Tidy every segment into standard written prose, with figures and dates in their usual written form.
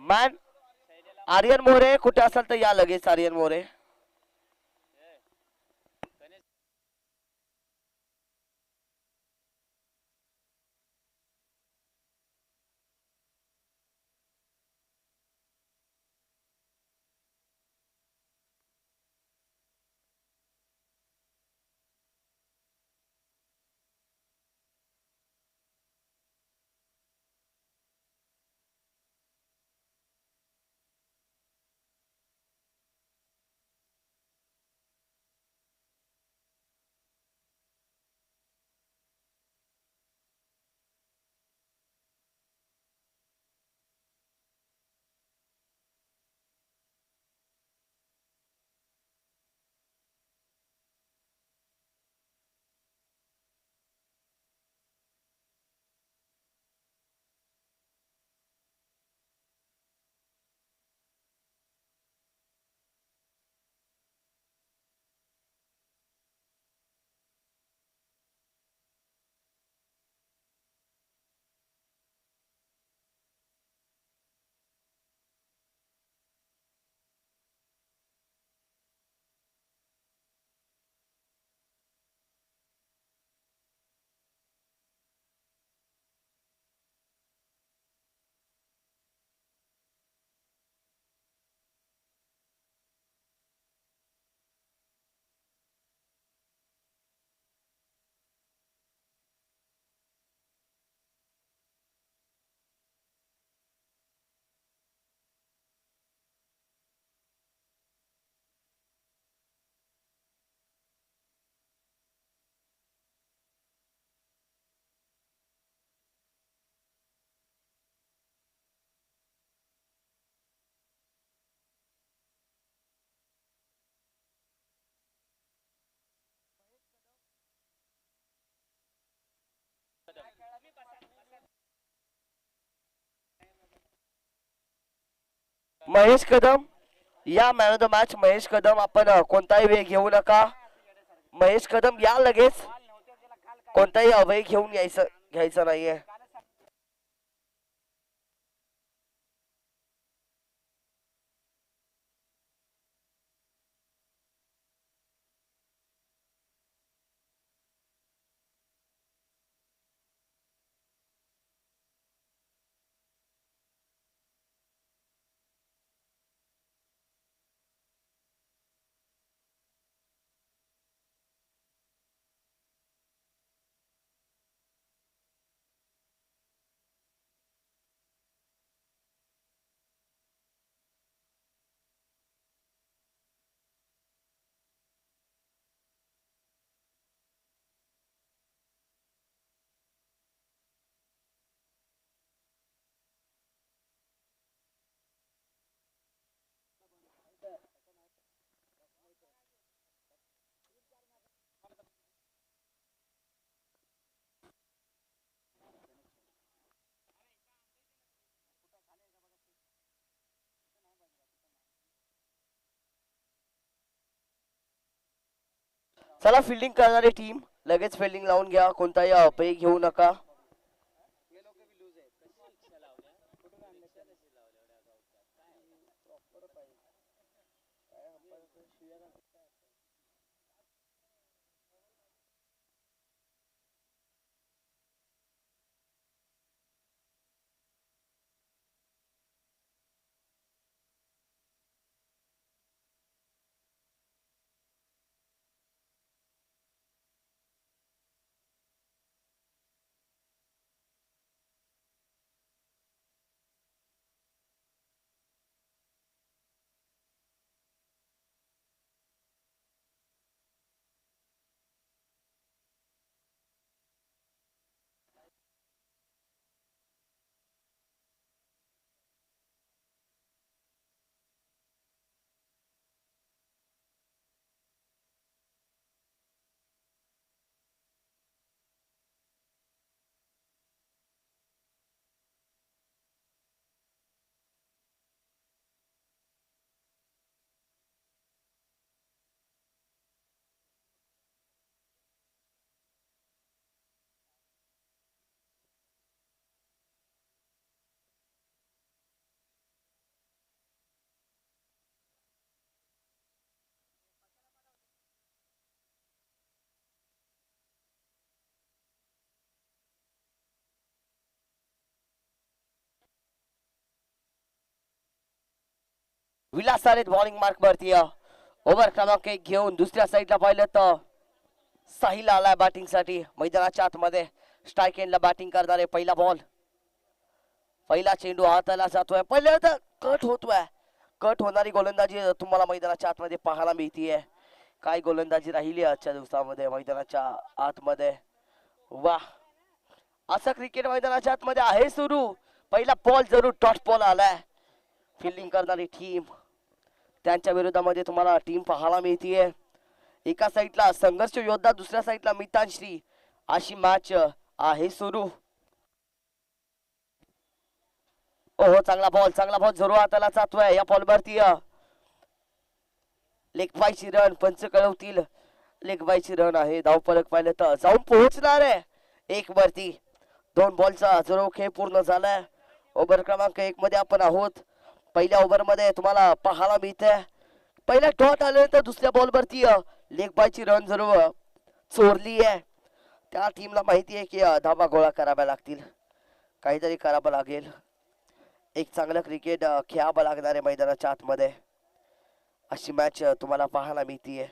Man Aryan More कुठे असाल तर या लगेच आर्यन मोरे. महेश कदम या man of the match Mahesh Kadam. आपण कोणताही वेळ घेऊ नका. महेश कदम या लगेच. कोणताही अभय घेऊन घ्यायचं नाहीये. चला फिल्डिंग करणारी टीम लगेच फिल्डिंग लावून घ्या. कोणताही अपयी घेऊ नका. विलास आहेत बॉलिंग मार्क वरती ओव्हर क्रमांक 1 घेऊन दुसऱ्या साईडला पाहिलं तर साहिल आलाय बॅटिंग साठी मैदानाच्या आतमध्ये स्ट्राईक एंडला बॅटिंग करणारे पहिला बॉल पहिला चेंडू हाताला जातोय पहिले तर कट होतोय कट होणारी गोलंदाजी तुम्हाला मैदानाच्या आतमध्ये पाहायला मिळतीये काय गोलंदाजी राहिली आजच्या दिवसामध्ये मैदानाच्या आतमध्ये वा असं क्रिकेट मैदानाच्या आतमध्ये आहे सुरू पहिला बॉल जरूर डॉट बॉल आलाय फिल्डिंग करणारी टीम त्यांच्या विरोधामध्ये तुम्हाला टीम पाहायला मिळतीये एका साईडला संघर्ष योद्धा दुसऱ्या साईडला मितांश्री अशी मॅच आहे सुरू ओहो चांगला बॉल जरूर हाताला जातोय या बॉलवरती लेगबायची रन पंच कळवतील लेगबायची रन आहे धावफलक पाहिलं तर जाऊन पोहोचणार आहे एक वरती 2 बॉलचा जरूर खेळ पूर्ण झालाय ओव्हर क्रमांक 1 मध्ये आपण आहोत पहिल्या ओव्हर मध्ये तुम्हाला पाहायला मिळतंय पहिला डॉट आल्यानंतर दुसऱ्या बॉलवरती लेगबायची रन जरूर चोरली आहे त्या टीमला माहिती आहे की धाबा गोळा कराव्या लागतील काहीतरी करावं लागेल एक चांगलं क्रिकेट खेळावं लागणार आहे मैदानाच्या आतमध्ये अशी मॅच तुम्हाला पाहायला मिळतीये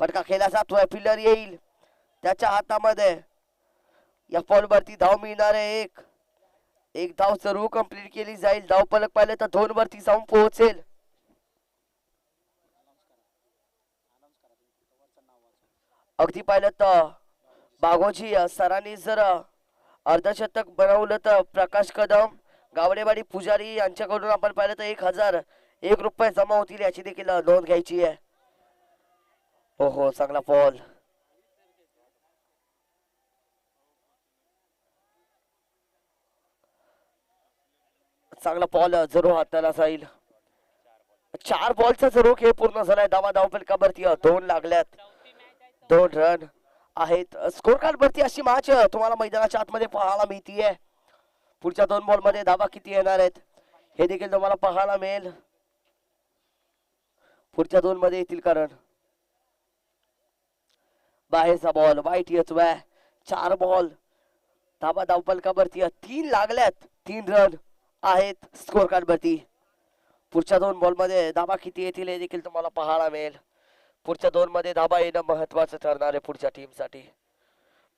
पटका खेळला जातोय फिल्डर येईल त्याच्या हातामध्ये या बॉलवरती धाव मिळणार आहे एक धाव जरूर कंप्लीट केली जाईल धाव फलक पाहिलं तर 2 वरती जाऊन पोहोचेल अगदी पाहिलं तर बागोजी सरांनी जर अर्धशतक बनवलं तर प्रकाश कदम गावडेवाडी पुजारी यांच्याकडून आपण पाहिलं तर 1001 रुपये जमा होतील याची देखील नोंद घ्यायची आहे हो चांगला बॉल चांगला बॉल जरूर हाताला जाईल 4 बॉलचा जरूर खेळ पूर्ण झालाय धाव फलकावरती 2 लागल्यात 2 रन आहेत स्कोर कार्ड वरती अशी मॅच तुम्हाला मैदानाच्या आतमध्ये पाहायला मिळतीये पुढच्या 2 बॉल मध्ये धावा किती येणार आहेत हे देखील तुम्हाला पाहायला मिळेल पुढच्या 2 मध्ये येतील कारण बाहेरचा बॉल वाईट येतोय 4 बॉल धाव फलकावरती 3 लागल्यात 3 रन आहेत स्कोर कार्ड वरती पुढच्या 2 बॉल मध्ये धावा किती येतील हे देखील तुम्हाला पाहायला मिळेल पुढच्या 2 मध्ये धावा येणं महत्वाचं ठरणार आहे पुढच्या टीम साठी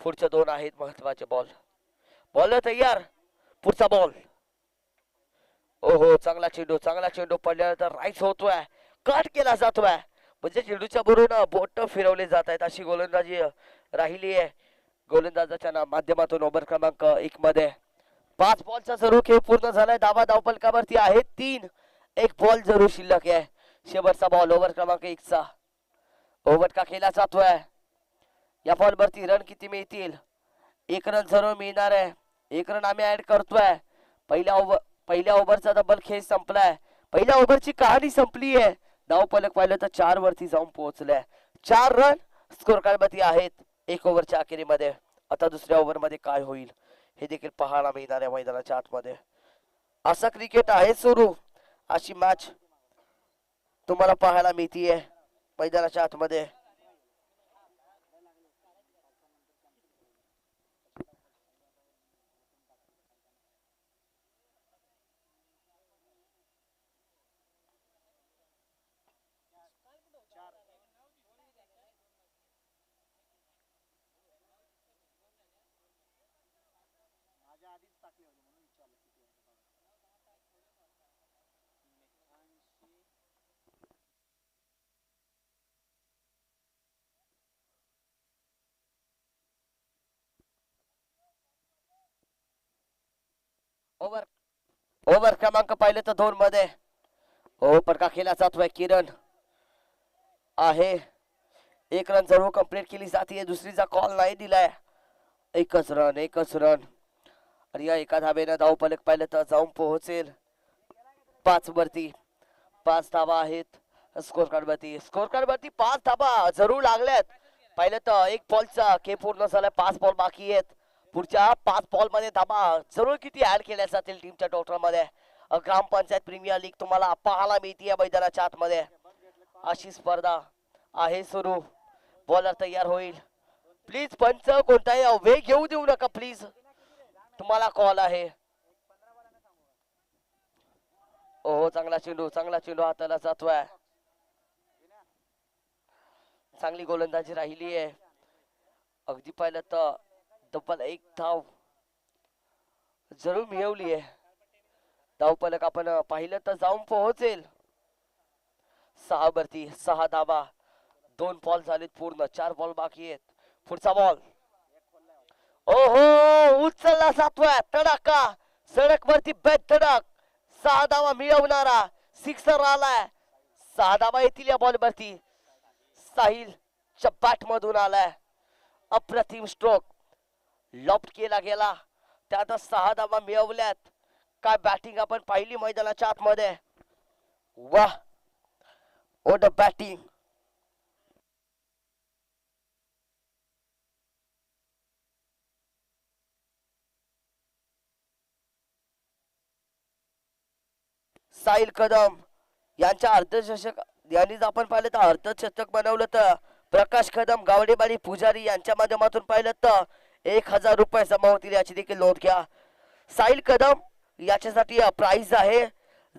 पुढच्या 2 आहेत महत्वाचे बॉल तयार पुढचा बॉल ओहो चांगला चेंडू पडल्यानंतर राईट होतोय कट केला जातोय म्हणजे चेंडूच्या बरोबर बोट फिरवले जात आहेत अशी गोलंदाजी राहिली आहे गोलंदाजाच्या माध्यमातून ओव्हर क्रमांक 1 मध्ये 5 बॉलचा जरूर खेळ पूर्ण झालाय धाव फलकावरती आहेत 3 एक बॉल जरूर शिल्लक आहे शेवटचा बॉल ओव्हर क्रमांक 1 चा ओव्हर का केला जातोय या बॉल वरती रन किती मिळतील 1 रन जरूर मिळणार आहे 1 रन आम्ही ऍड करतोय पहिल्या ओव्हरचा डबल खेळ संपलाय पहिल्या ओव्हरची कहाणी संपली आहे धाव फलक पाहिलं तर 4 वरती जाऊन पोहोचलाय 4 रन स्कोर कार्ड वरती आहेत 1 ओव्हरच्या अखेरीमध्ये आता दुसऱ्या ओव्हर मध्ये काय होईल हे देखील पाहायला मिळणार आहे मैदानाच्या आतमध्ये असं क्रिकेट आहे सुरू अशी मॅच तुम्हाला पाहायला मिळतीये मैदानाच्या आतमध्ये ओव्हर क्रमांक पाहिले तर 2 मध्ये पटका खेळला जातोय किरण आहे 1 रन जरूर कंप्लीट केली जाते दुसरीचा कॉल नाही दिलाय एकच रन आणि या एका धावेनं धाव फलक पाहिलं तर जाऊन पोहोचेल 5 वरती 5 धावा आहेत स्कोर कार्ड वरती 5 धावा जरूर लागल्यात पाहिलं तर 1 बॉलचा खेळ पूर्ण झालाय 5 बॉल बाकी आहेत पुढच्या 5 बॉल मध्ये धावा जरूर किती ऍड केल्या जातील टीमच्या टोटल मध्ये ग्रामपंचायत प्रीमियर लीग तुम्हाला पाहायला मिळते मैदानाच्या आतमध्ये अशी स्पर्धा आहे सुरू बॉलर तयार होईल प्लीज पंच कोणताही वेग घेऊ देऊ नका प्लीज तुम्हाला कॉल आहे ओहो चांगला चेंडू हाताला जातोय. चांगली गोलंदाजी राहिली आहे. अगदी पाहिलं तर तब्बल एक धाव जरूर मिळवली आहे. धावफलक आपण पाहिलं तर जाऊन पोहोचेल 6 वरती. 6 धावा. 2 बॉल झालेत पूर्ण. 4 बॉल बाकी आहेत. पुढचा बॉल. ओहो उचलला जातोय. तडाका सडक वरती बेट धडक. 6 धावा मिळवणारा सिक्सर आलाय. 6 धावा येतील या बॉल वरती. साहिलच्या बॅट मधून आलाय. अप्रतिम स्ट्रोक लॉफ्ट केला गेला. त्यात 6 धावा मिळवल्यात. काय बॅटिंग आपण पाहिली मैदानाच्या आतमध्ये. वाह what a batting. Sahil Kadam यांच्या अर्धशतक यांनी आपण पाहिलं तर अर्धशतक बनवलं तर प्रकाश कदम गावडेबाडी पुजारी यांच्या माध्यमातून पाहिलं तर 1000 रुपये जमा होतील याची देखील नोंद घ्या. साहिल कदम याच्यासाठी प्राइज आहे.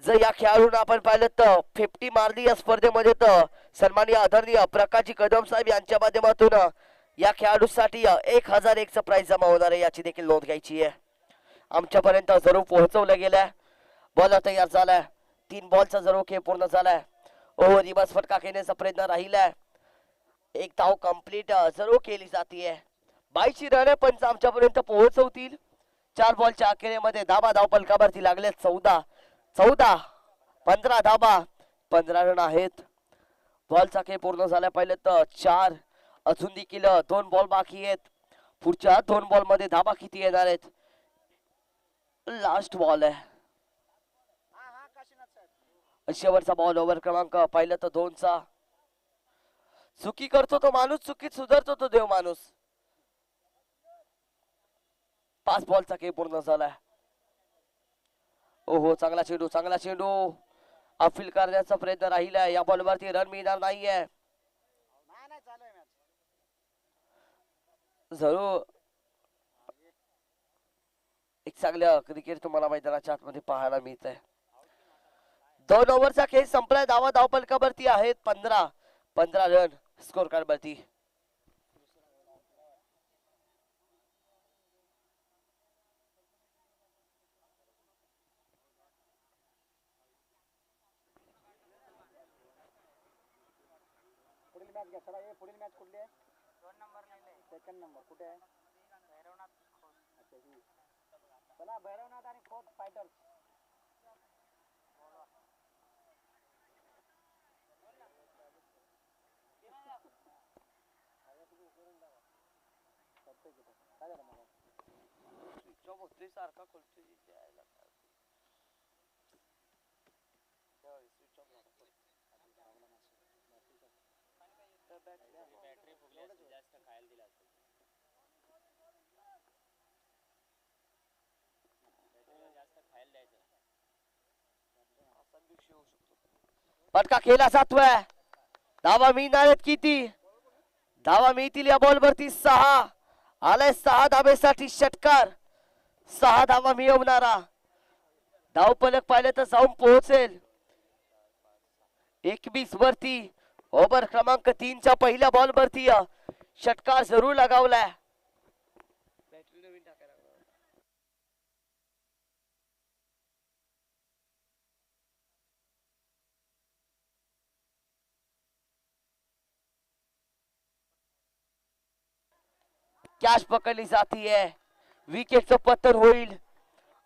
जर या खेळाडूंना आपण पाहिलं तर 50 मारली या स्पर्धेमध्ये तर सन्माननीय आदरणीय प्रकाशजी कदम साहेब यांच्या माध्यमातून या खेळाडूसाठी 1001 चा प्राइज जमा होणार आहे याची देखील नोंद घ्यायची आहे. आमच्यापर्यंत जरूर पोहोचवलं गेलंय. बॉल तयार झालाय. 3 बॉलचा जरूर खेळ पूर्ण झालाय. ओव्हर रिवर्स फटका खेळण्याचा प्रयत्न राहिलाय. एक धाव कंप्लीट जरूर केली जाते. 22 रन पंच आमच्यापर्यंत पोहोचवतील. 4 बॉलच्या अखेरीमध्ये धावा धावफलकावरती लागले 14 15 धावा 15 रन आहेत. बॉलचा खेळ पूर्ण झाला. पाहिलं तर 4 अजून देखील 2 बॉल बाकी आहेत. पुढच्या 2 बॉल मध्ये धावा किती येणार आहेत. लास्ट बॉल आहे. शेवटचा बॉल. ओव्हर क्रमांक पाहिलं तर 2 चा. चुकी करतो तो माणूस चुकीत सुधारतो तो देव माणूस. 5 बॉलचा खेळ पूर्ण झालाय. ओहो चांगला चेंडू अपील करण्याचा प्रयत्न राहिला. या बॉलवरती रन मिळणार नाहीये. जरूर एक चांगलं क्रिकेट तुम्हाला मैदानाच्या आतमध्ये पाहायला मिळत आहे. 2 ओव्हरचा खेळ संपलाय. धावा धावफलकावरती आहेत 15 रन स्कोर कार्ड वरती. पुढील मॅच कुठली आहे. 2 नंबर सेकंड नंबर कुठे आहे. भैरवनाथ. अच्छा ही चला भैरवनाथ आणि खोत फायटर्स. सारखा खोलतोय बॅटरी फुगली असेल, जास्त खायला दिला असेल. बॅटरीला जास्त खायला द्यायचं. फटका खेळला जातोय. धावा मिळणार आहेत किती. धावा मिळतील या बॉल वरती 6 आलाय. 6 धावेसाठी षटकार. 6 धावा मिळवणारा धावफलक पाहिलं तर जाऊन पोहोचेल 21 वरती. ओव्हर क्रमांक 3 च्या पहिल्या बॉल वरती षटकार जरूर लगावलाय. कॅच पकडली जातीये. विकेटचं पतन होईल.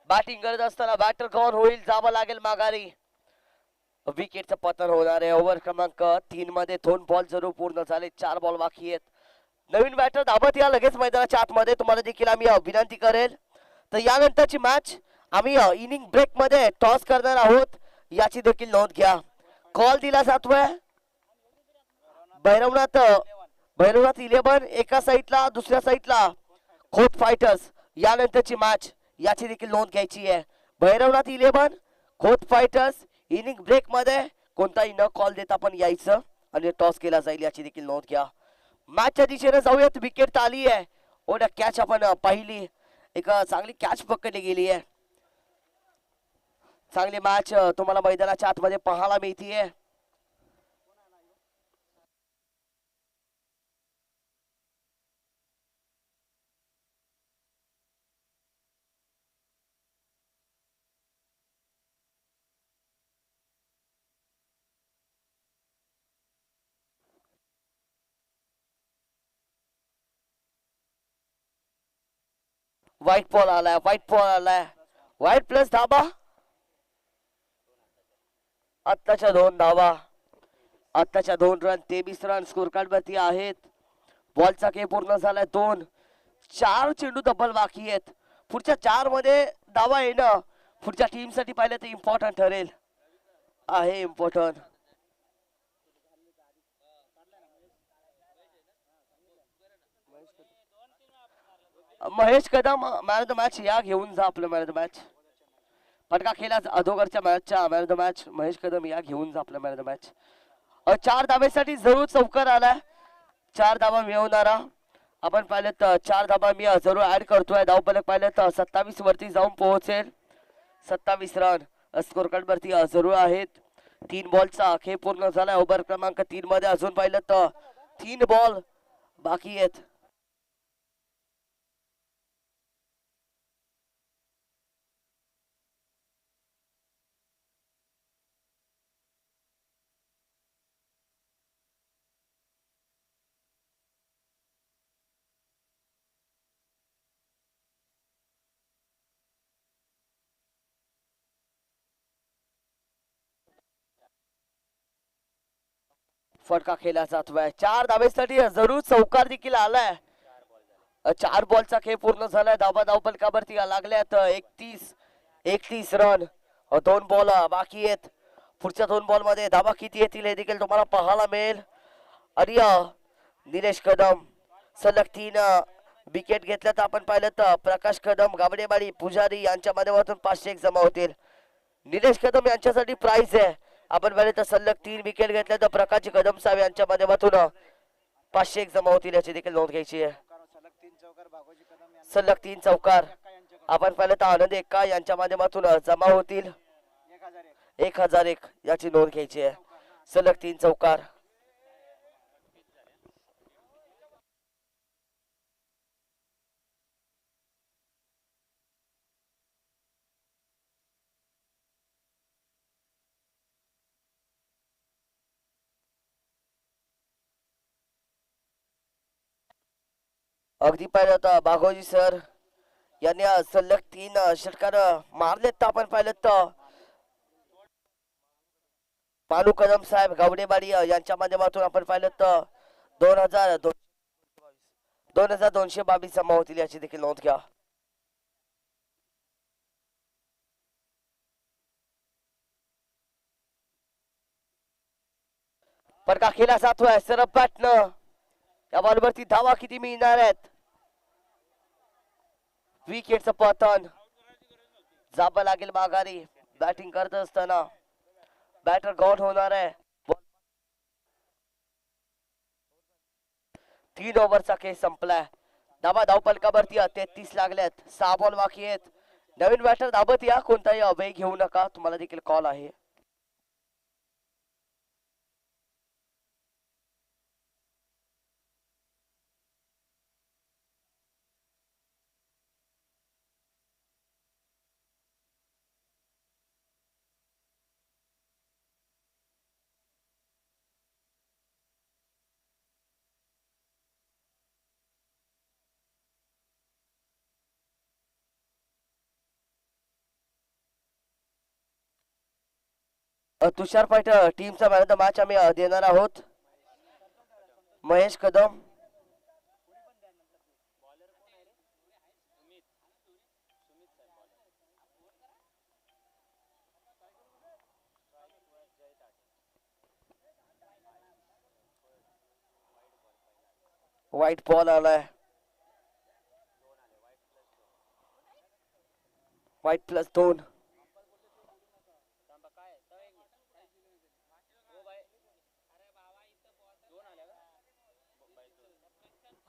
बॅटिंग करत असताना बॅटर गॉन होईल. जावं लागेल माघारी. विकेटचं पतन होणार आहे. ओव्हर क्रमांक 3 मध्ये 2 बॉल जरूर पूर्ण झाले. 4 बॉल बाकी आहेत. नवीन बॅटर धावत या लगेच मैदानाच्या आतमध्ये. तुम्हाला देखील आम्ही विनंती करेल. तर यानंतरची मॅच आम्ही इनिंग ब्रेक मध्ये टॉस करणार आहोत याची देखील नोंद घ्या. कॉल दिला जातोय. भैरवनाथ 11 एका साईडला, दुसऱ्या साईडला खोत फायटर्स. यानंतरची मॅच याची देखील नोंद घ्यायची आहे. Bhairavnath 11 Khot fighters. Inning break मध्ये कोणताही न कॉल देता पण यायचं आणि टॉस केला जाईल याची देखील नोंद घ्या. मॅचच्या दिशेने जाऊयात. विकेट आली आहे. ओढा कॅच आपण पाहिली. एक चांगली कॅच पकडली गेली आहे. चांगली मॅच तुम्हाला मैदानाच्या आतमध्ये पाहायला मिळतीये. व्हाईट बॉल आलाय, व्हाईट बॉल आलाय, व्हाईट प्लस धाबा. आत्ताच्या 2 धावा, आत्ताच्या 2 रन, 23 रन स्कोर कार्ड वरती आहेत. बॉलचा खेळ पूर्ण झालाय. 2-4 चेंडू डबल बाकी आहेत. पुढच्या 4 मध्ये धावा येणं पुढच्या टीम साठी पाहिलं तर इम्पॉर्टंट ठरेल, आहे important. Mahesh Kadam man of the match या घेऊन जा आपलं मॅन ऑफ द मॅच. फटका केला अधोगरच्या मॅचच्या man of the match Mahesh Kadam या घेऊन जा आपलं मॅन ऑफ द मॅच. 4 धाब्यासाठी जरूर चौकार आलाय. 4 धाबा मिळवणारा आपण पाहिलं तर 4 धाबा मी जरूर ऍड करतोय. धावफलक पाहिलं तर 27 वरती जाऊन पोहोचेल. 27 रन स्कोर कार्ड वरती जरूर आहेत. 3 बॉलचा खेळ पूर्ण झालाय. ओव्हर क्रमांक 3 मध्ये अजून पाहिलं तर 3 बॉल बाकी आहेत. फटका खेळला जातोय. 4 धाब्यासाठी जरूर चौकार देखील आलाय. 4 बॉलचा खेळ पूर्ण झालाय. धाबा धावफलकावरती लागल्यात 31 रन. 2 बॉल बाकी आहेत. पुढच्या 2 बॉल मध्ये धाबा किती येतील हे देखील तुम्हाला पाहायला मिळेल. आणि निलेश कदम सलग 3 विकेट घेतल्या तर आपण पाहिलं तर प्रकाश कदम, गावडेबाडी, पुजारी यांच्या माध्यमातून 501 जमा होतील. निलेश कदम यांच्यासाठी प्राइज आहे. आपण पाहिलं तर सलग 3 विकेट घेतल्या तर प्रकाश कदम साहेब यांच्या माध्यमातून 501 जमा होतील याची देखील नोंद घ्यायची आहे. सलग 3 चौकार आपण पाहिलं तर आनंद एक्का यांच्या माध्यमातून जमा होतील. 1001 याची नोंद घ्यायची आहे. सलग 3 चौकार. अगदी पाहिलं तर बाघोजी सर यांनी सलग 3 षटकार मारलेत तर आपण पाहिलं तर पानू कदम साहेब, गावडेबाडी यांच्या माध्यमातून आपण पाहिलं तर 2222 जमा होतील याची देखील नोंद घ्या. फटका खेळला जातोय सरब बॅटनं. या बॉलवरती धावा किती मिळणार आहेत. विकेटचं पतन. जाबं लागेल माघारी. बॅटिंग करत असताना बॅटर गॉड होणार आहे. 3 ओव्हरचा खेळ संपलाय. धावा धावफलकावरती 33 लागल्यात. 6 बॉल बाकी आहेत. नवीन बॅटर धाबत या, कोणताही अभय घेऊ नका, तुम्हाला देखील कॉल आहे. तुषार पाटील टीमचा मॅन ऑफ द मॅच आम्ही देणार आहोत. महेश कदम, व्हाईट बॉल आलाय. White plus 2.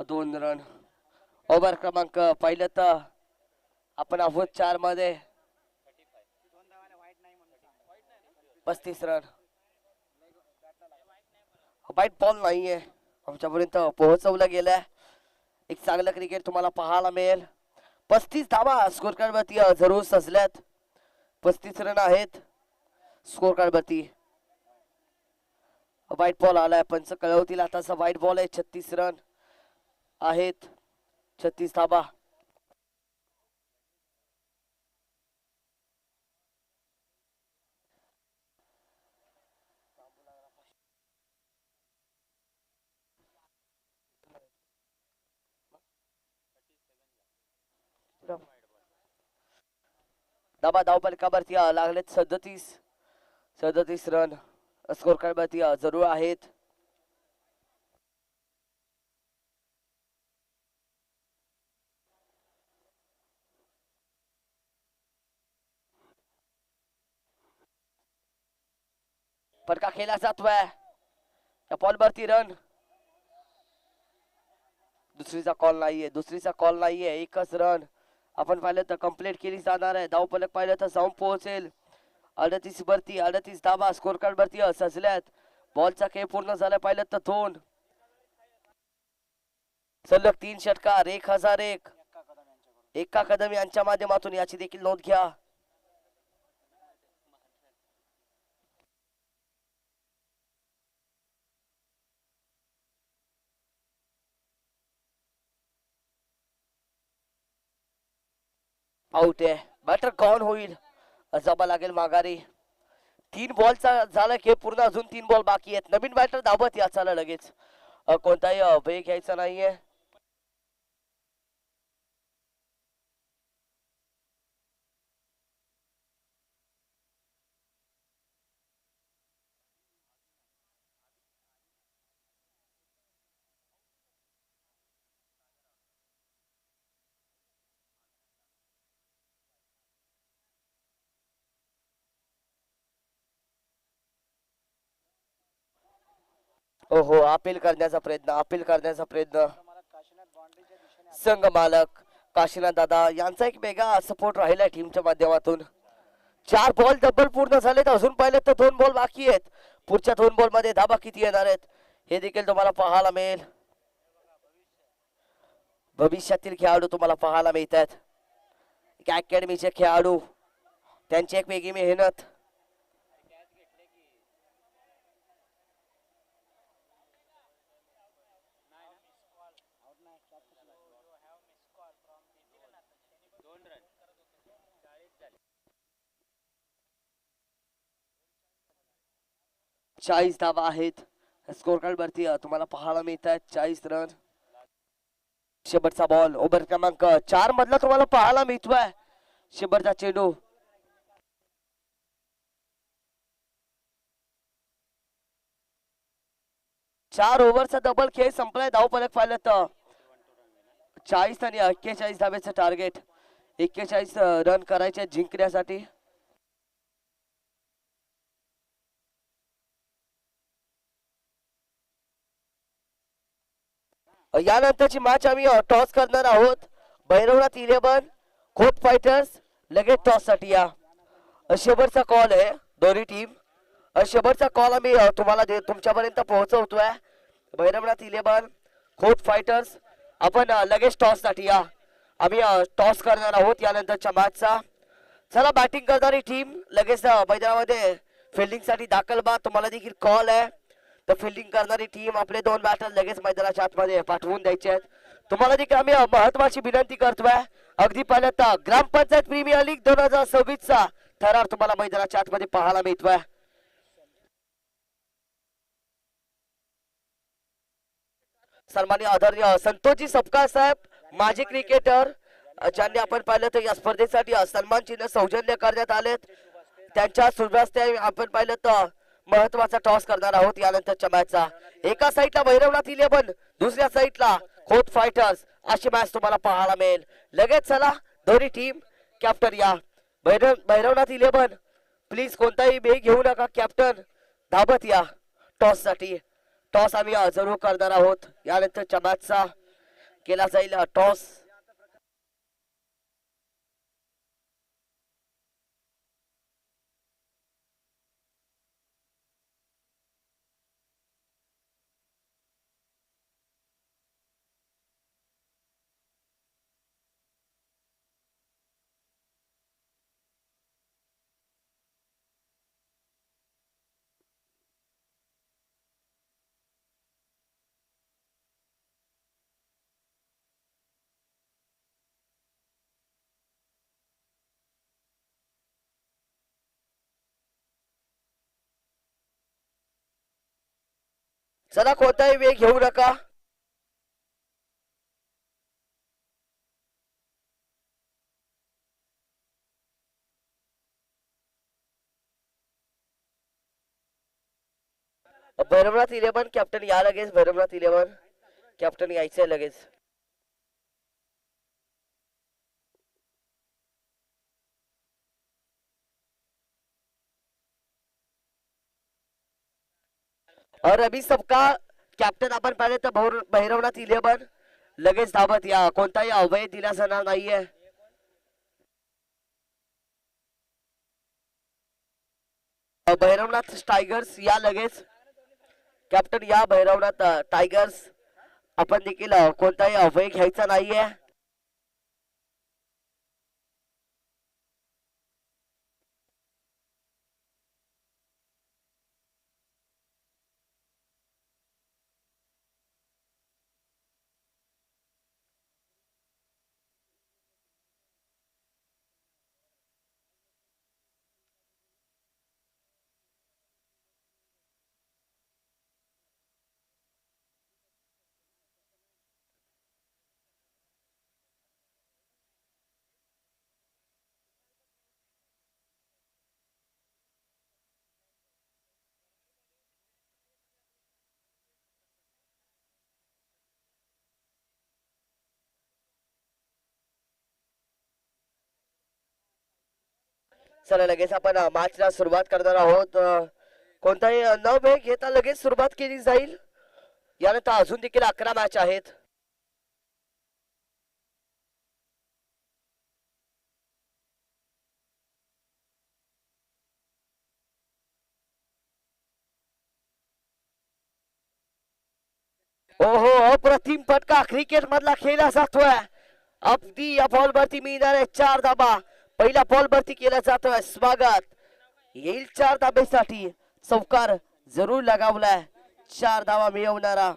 दोन रन. ओव्हर क्रमांक पाहिलं तर आपण आहोत 4 मध्ये. 35 रन. वाईट बॉल नाहीये आमच्यापर्यंत पोहोचवला गेलाय. एक चांगलं क्रिकेट तुम्हाला पाहायला मिळेल. 35 धावा स्कोर कार्ड वरती जरूर सजल्यात. 35 रन आहेत स्कोर कार्ड वरती. वाईट बॉल आलाय पंच कळवतील आताचा वाईट बॉल आहे. 36 रन आहेत 36 धावा. धाबा धावपलकावरती लागलेत 37 रन स्कोर कार्ड वरती जरूर आहेत. फटका खेळला जातोय त्या बॉल वरती रन. दुसरीचा कॉल नाहीये एकच रन आपण पाहिलं तर कंप्लीट केली जाणार आहे. धावपलक पाहिलं तर जाऊन पोहोचेल 38 वरती. 38 धावा स्कोर कार्ड वरती सजल्यात. बॉलचा खेळ पूर्ण झाला पाहिलं तर 2 सलग 3 षटकार 1001 एका कदम यांच्या माध्यमातून याची देखील नोंद घ्या. आउट आहे. बॅटर गॉन होईल. जमा लागेल माघारी. 3 बॉलचा झाला खेळ पूर्ण. अजून 3 बॉल बाकी आहेत. नवीन बॅटर धावत याचाला लगेच कोणताही भय घ्यायचा नाहीये. ओहो अपील करण्याचा प्रयत्न संघ मालक काशीनाथ दादा यांचा एक वेगळा सपोर्ट राहिला टीमच्या माध्यमातून. 4 बॉल डबल पूर्ण झालेत. अजून पाहिलं तर 2 बॉल बाकी आहेत. पुढच्या 2 बॉल मध्ये धाबा किती येणार आहेत हे देखील तुम्हाला पाहायला मिळेल. भविष्यातील खेळाडू तुम्हाला पाहायला मिळतात. अकॅडमीचे खेळाडू त्यांची एक वेगळी मेहनत. चाळीस धावा आहेत स्कोर कार्ड वरती तुम्हाला पाहायला मिळतात. 40 रन. शेवटचा बॉल ओव्हर क्रमांक 4 मधला तुम्हाला पाहायला मिळतोय. शेवटचा चेंडू. चार ओव्हरचा डबल खेळ संपलाय. धावफलक पाहिलं तर 40 आणि 41 धावेचं टार्गेट. 41 रन करायचे जिंकण्यासाठी. यानंतरची मॅच आम्ही टॉस करणार आहोत. भैरवनाथ 11 खोत फायटर्स लगेच टॉस साठी या. शेवटचा कॉल आहे दोन्ही टीम. शेवटचा कॉल आम्ही तुम्हाला तुमच्यापर्यंत पोहोचवतोय. भैरवनाथ 11 खोत फायटर्स आपण लगेच टॉस साठी या. आम्ही टॉस करणार आहोत यानंतरच्या मॅचचा. चला बॅटिंग करणारी टीम लगेच मैदानामध्ये फिल्डिंग साठी दाखल बा. तुम्हाला देखील कॉल आहे तर फिल्डिंग करणारी टीम आपले 2 बॅटर लगेच मैदानाच्या आतमध्ये पाठवून द्यायचे आहेत. तुम्हाला देखील आम्ही महत्वाची विनंती करतोय. अगदी पहिल्या तर ग्रामपंचायत प्रीमियर लीग 2026 चा थरार तुम्हाला मैदानाच्या आतमध्ये पाहायला मिळतोय. सन्माननीय आदरणीय संतोषजी सपकाळ साहेब माजी क्रिकेटर ज्यांनी आपण पाहिलं तर या स्पर्धेसाठी सन्मान चिन्ह सौजन्य करण्यात आलेत. त्यांच्या सुरवास्ते आपण पाहिलं तर महत्वाचा टॉस करणार आहोत यानंतरच्या मॅचचा. एका साईडला भैरवनाथ 11 दुसऱ्या साईडला खोत फायटर्स अशी मॅच तुम्हाला पाहायला मिळेल. लगेच चला दोन्ही टीम कॅप्टन या. भैरवनाथ 11 प्लीज कोणताही बेग घेऊ नका. कॅप्टन धाबत या टॉस साठी. टॉस आम्ही जरूर करणार आहोत. यानंतरच्या मॅचचा केला जाईल टॉस. चला कोणताही वेग घेऊ नका. भैरवनाथ 11 कॅप्टन या लगेच. भैरवनाथ 11 कॅप्टन यायचंय लगेच. और अभी सबका कॅप्टन आपण पाहिले तर भैरवनाथ 11 लगेच धावत या. कोणताही अवयव दिला जाणार नाहीये. भैरवनाथ टायगर्स या लगेच. कॅप्टन या भैरवनाथ टायगर्स. आपण देखील कोणताही अवयव घ्यायचा नाहीये. चला लगेच आपण मॅचला सुरुवात करणार आहोत. कोणताही न वेळ घेता लगेच सुरुवात केली जाईल. यानंतर अजून देखील 11 मॅच आहेत. ओहो अप्रतिम फटका क्रिकेट मधला खेळला जातोय. अगदी या बॉल वरती मिळणारे 4 धाबा. पहिला बॉल वरती केला जातोय. स्वागत येईल 4 धाब्यासाठी. चौकार जरूर लगावलाय. 4 धावा मिळवणारा.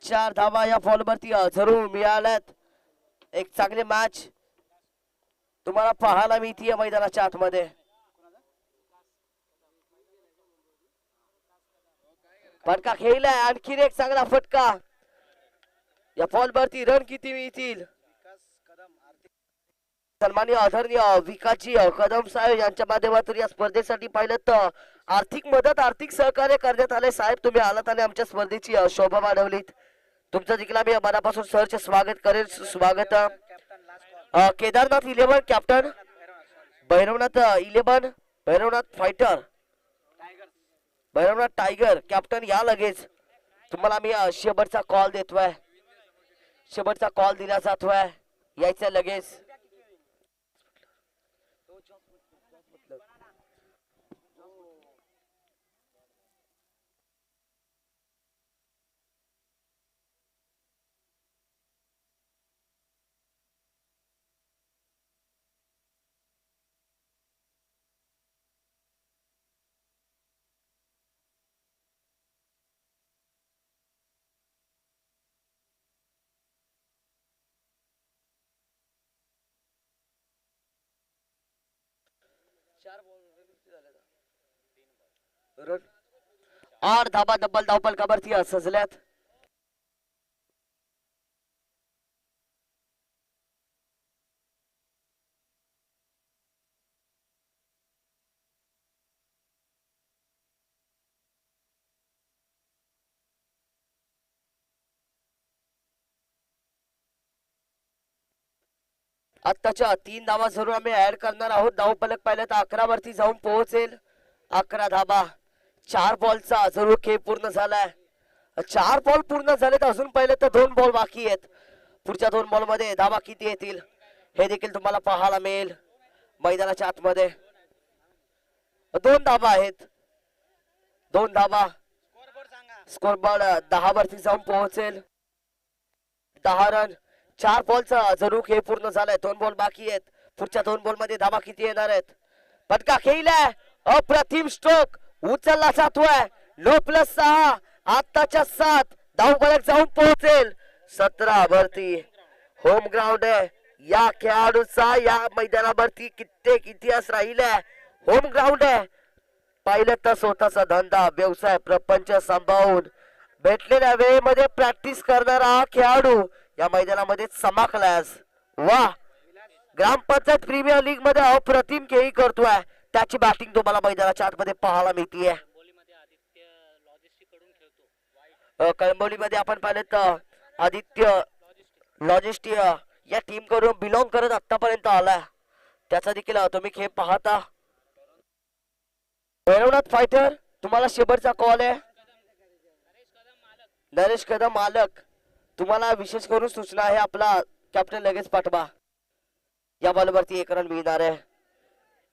4 धावा या बॉल वरती जरूर मिळाल्यात. एक चांगली मॅच तुम्हाला पाहायला मिळतीये मैदानाच्या आतमध्ये. फटका खेळलाय. आणखीन एक चांगला फटका. या बॉल वरती रन किती मिळतील. सन्माननीय आदरणीय विकासजी कदम साहेब यांच्या माध्यमातून या स्पर्धेसाठी पाहिलं तर आर्थिक मदत आर्थिक सहकार्य करण्यात आले. साहेब तुम्ही आलात आणि आमच्या स्पर्धेची शोभा वाढवलीत. तुमचं देखील आम्ही मनापासून सहर्ष स्वागत करेल. स्वागत. Kedarnath 11 captain. Bhairavnath 11 Bhairavnath fighter. Bhairavnath tiger captain या लगेच. तुम्हाला मी शेवटचा कॉल देतोय. शेवटचा कॉल दिला जातोय. यायचं लगेच. रन 8 धाबा डबल धावपल कबरती सजल्यात. आत्ताच्या 3 धावा जरूर आम्ही ऍड करणार आहोत. धावफलक पाहिलं तर 11 वरती जाऊन पोहोचेल. 11 धाबा. 4 बॉलचा जरूर खेळ पूर्ण झालाय. 4 बॉल पूर्ण झाले तर अजून पाहिलं तर 2 बॉल बाकी आहेत. पुढच्या 2 बॉल मध्ये धाबा किती येतील हे देखील तुम्हाला पाहायला मिळेल मैदानाच्या आतमध्ये. 2 धाबा आहेत. 2 धाबा. स्कोर बोर्ड 10 वरती जाऊन पोहोचेल. 10 रन. 4 बॉलचा जरूर खेळ पूर्ण झालाय. 2 बॉल बाकी आहेत. पुढच्या 2 बॉल मध्ये धाबा किती येणार आहेत. फटका खेळलाय. अप्रतिम स्ट्रोक उचलला जातोय. 9+6 आत्ताच्या 7 धावफलक जाऊन पोहोचेल. 17 वरती होम ग्राउंड आहे. या खेळाडूचा या मैदानावरती कित्येक इतिहास राहिलाय. होम ग्राउंड आहे. पाहिलं तर स्वतःचा धंदा व्यवसाय प्रपंच सांभाळून भेटलेल्या वेळेमध्ये प्रॅक्टिस करणारा हा खेळाडू या मैदानामध्ये चमकलाय आज. वा, ग्रामपंचायत प्रीमियर लीग मध्ये अप्रतिम खेळी करतोय. त्याची बॅटिंग तुम्हाला मैदानाच्या आतमध्ये पाहायला मिळतीये. बोलीमध्ये आदित्य लॉजिस्टिक कडून खेळतो. कळंबोलीमध्ये आपण पाहिलं तर आदित्य लॉजिस्टिक या टीम कडून बिलॉंग करत आतापर्यंत आलाय. त्याचा देखील तुम्ही खेळ पाहता. भैरवनाथ फायटर, तुम्हाला शेवटचा कॉल आहे. नरेश कदम मालक, तुम्हाला विशेष करून सूचना आहे. आपला कॅप्टन लगेच पाठवा. या बॉलवरती 1 रन मिळणार आहे.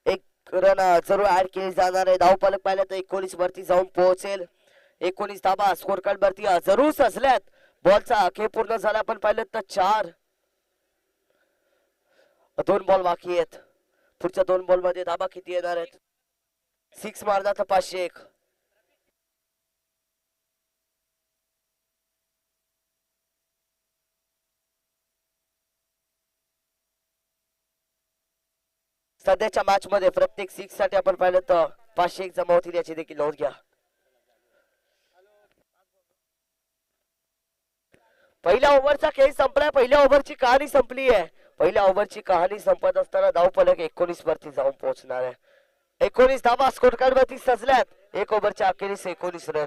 1 रन जरूर ऍड केली जाणार आहे. धावफलक पाहिलं तर 19 वरती जाऊन पोहोचेल. 19 धाबा स्कोर कार्ड वरती जरूर सजल्यात. बॉलचा खेळ पूर्ण झाला. आपण पाहिलं तर 4 2 बॉल बाकी आहेत. पुढच्या 2 बॉल मध्ये धाबा किती येणार आहेत? 6 मारला तर 501. सध्याच्या मॅच मध्ये प्रत्येक 6 साठी आपण पाहिलं तर 501 जमा होतील. याची देखील नोंद घ्या. पहिल्या ओव्हरचा खेळ संपलाय. पहिल्या ओव्हरची कहाणी संपली आहे. पहिल्या ओव्हरची कहाणी संपत असताना धावफलक 19 वरती जाऊन पोहोचणार आहे. 19 धावा स्कोर कार्ड वरती सजल्यात. 1 ओव्हरच्या अखेरीस 19 रन.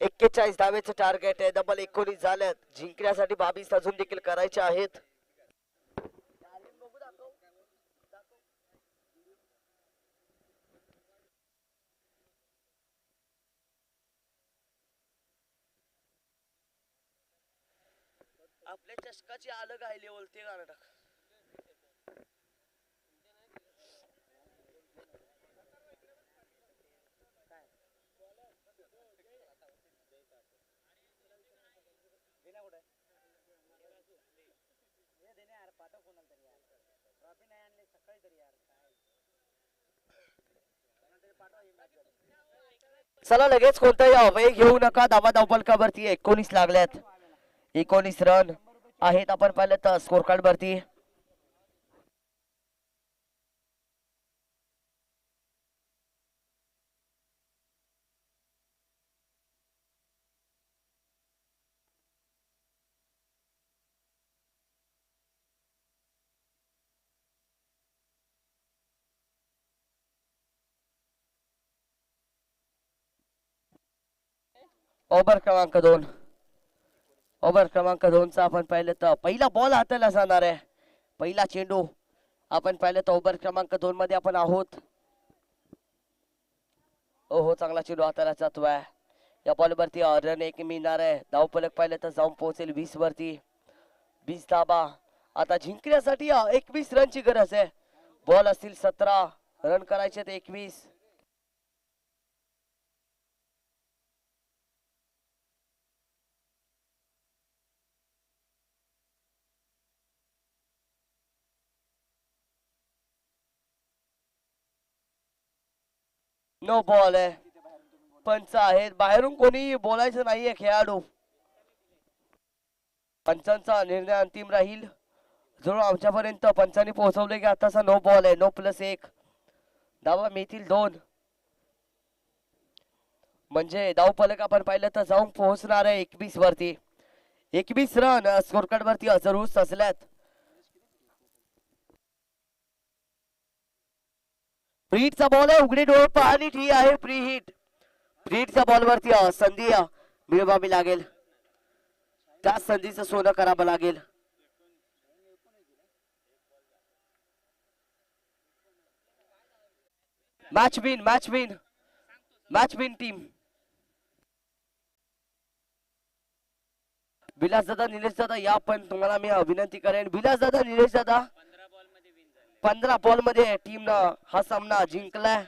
एक्केचाळीस धावेचं टार्गेट आहे. डबल 19 झाल्यात. जिंकण्यासाठी 22 अजून देखील करायचे आहेत. आपल्या चषकाची अलग आहे लेवल ते गाणं टाक. देण्या कुठे हे देणे यार, पाठव कोणाला तरी यार. ट्रॉफी नाही आणली सकाळी तरी यार. कोणाला तरी पाठवा ही मॅच. चला लगेच कोणताही अवय घेऊ नका. धावा धावफलकावरती 19 लागल्यात. 19 रन आहेत. आपण पाहिलं तर स्कोर कार्ड वरती ओव्हर क्रमांक 2. ओव्हर क्रमांक 2 चा आपण पाहिलं तर पहिला बॉल हाताला जाणार आहे. पहिला चेंडू आपण पाहिलं तर ओव्हर क्रमांक 2 मध्ये आपण आहोत. ओहो, चांगला चेंडू हाताला जातोय. या बॉल वरती रन 1 मिळणार आहे. धावफलक पाहिलं तर जाऊन पोहोचेल 20 वरती. 20 धाबा. आता जिंकण्यासाठी 21 रनची गरज आहे. बॉल असतील 17, रन करायचे 21. नो बॉल आहे. पंच आहेत. बाहेरून कोणी बोलायचं नाहीये. खेळाडू पंचांचा निर्णय अंतिम राहील. जरूर आमच्यापर्यंत पंचांनी पोहोचवले की आताचा नो बॉल आहे. नो +1 धावा मिळतील 2. म्हणजे धावफलक आपण पाहिलं तर जाऊन पोहोचणार आहे 21 वरती. 21 रन स्कोर कार्ड वरती जरूर सजल्यात. प्रीटचा बॉल आहे. उघडे डोळे पाहणी ठी आहे. Pre hit. प्रीटच्या बॉल वरती संधी मिळवावी लागेल. त्या संधीचं सोनं करावं लागेल. Match win, match win, match win team. Vilas दादा, निलेश दादा या. पण तुम्हाला मी विनंती करेन, विलास दादा, निलेश दादा, 15 बॉल मध्ये टीम न हा सामना जिंकलाय.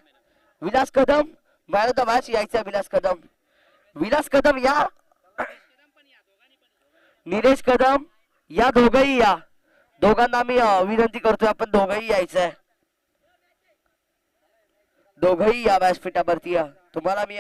Vilas Kadam man of the match यायचा. विलास कदम, विलास कदम या. निलेश कदम या. दोघही या. दोघांना मी विनंती करतोय, आपण दोघही यायचंय. दोघही या व्यासपीठावरती. तुम्हाला मी